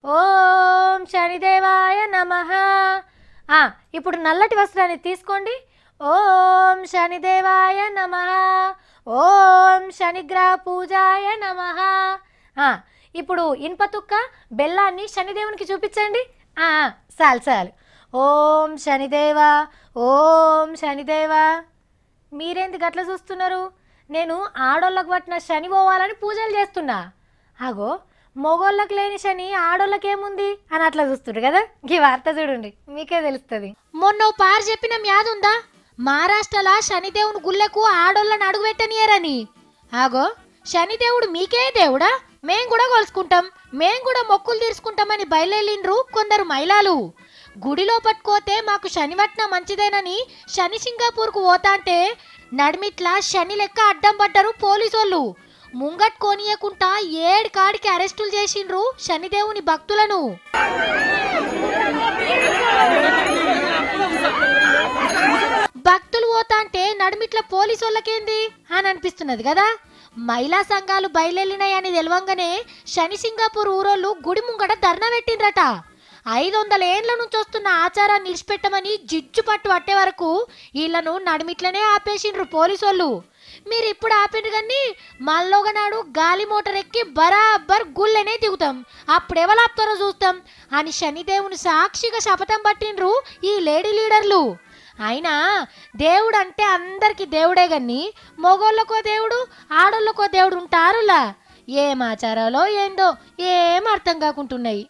ఓం శనిదేవాయ నమః. ఇప్పుడు నల్లటి వస్త్రాన్ని తీసుకోండి. ఓం శనిదేవాయ నమః. ఓం శనిగ్రహ పూజాయ నమః. ఇప్పుడు ఇనుప తుక్క బెల్లాన్ని శనిదేవునికి చూపించండి. చాలు చాలు. ఓం శనిదేవా, ఓం శనిదేవా. మీరేంది గట్ల చూస్తున్నారు? నేను ఆడోళ్ళకు పట్టిన శని పోవాలని పూజలు చేస్తున్నా. అగో మొగోళ్ళకి లేని శని ఆడోళ్ళకేముంది అని అట్లా చూస్తుండ్రు కదా. ఈ వార్త చూడండి, మీకే తెలుస్తుంది. మొన్న పారు చెప్పిన మ్యాదుందా, మహారాష్ట్రలా శనిదేవుని గుళ్ళకు ఆడోళ్ళని అడుగుపెట్టనియరని. ఆగో శనిదేవుడు మీకే దేవుడా, మేం కూడా కొలుసుకుంటాం, మేం కూడా మొక్కులు తీర్చుకుంటామని బయలుదేరిండ్రు కొందరు మహిళలు. గుడిలో పట్టుకోతే మాకు శనివట్న మంచిదేనని శని సింగాపూర్కు పోతాంటే నడిమిట్లా శని లెక్క అడ్డం పడ్డరు పోలీసోళ్ళు. ముంగట్ కోనియకుంటా 7 కాడికి అరెస్టులు చేసిండ్రు శనిదేవుని భక్తులను. భక్తులు పోతాంటే నడిమిట్ల పోలీసోళ్ళకేంది అని అనిపిస్తున్నది కదా. మహిళా సంఘాలు బయలుదేరినాయని తెలవంగానే శని సింగాపూర్ ఊరోళ్ళు గుడి ముంగట ధర్నా పెట్టిండ్రట. 500 ఏండ్ల నుంచి వస్తున్న ఆచారాన్ని నిలిచిపెట్టమని జిడ్జు పట్టు పట్టే వరకు వీళ్లను నడిమిట్లనే ఆపేసిండ్రు పోలీసోళ్ళు. మీరు ఇప్పుడు ఆపిండ్రు కానీ మళ్ళొగనాడు గాలి మోటార్ ఎక్కి బరాబర్ గుళ్ళనే దిగుతాం, అప్పుడెవలాపుతారో చూస్తాం అని శనిదేవుని సాక్షిగా శపథం పట్టిండ్రు ఈ లేడీ లీడర్లు. అయినా దేవుడు అంటే అందరికి దేవుడే గాని మొగోళ్ళకో దేవుడు ఆడోళ్ళకో దేవుడు ఉంటారులా. ఏం ఆచారాలో ఏందో ఏం అర్థం కాకుంటున్నాయి.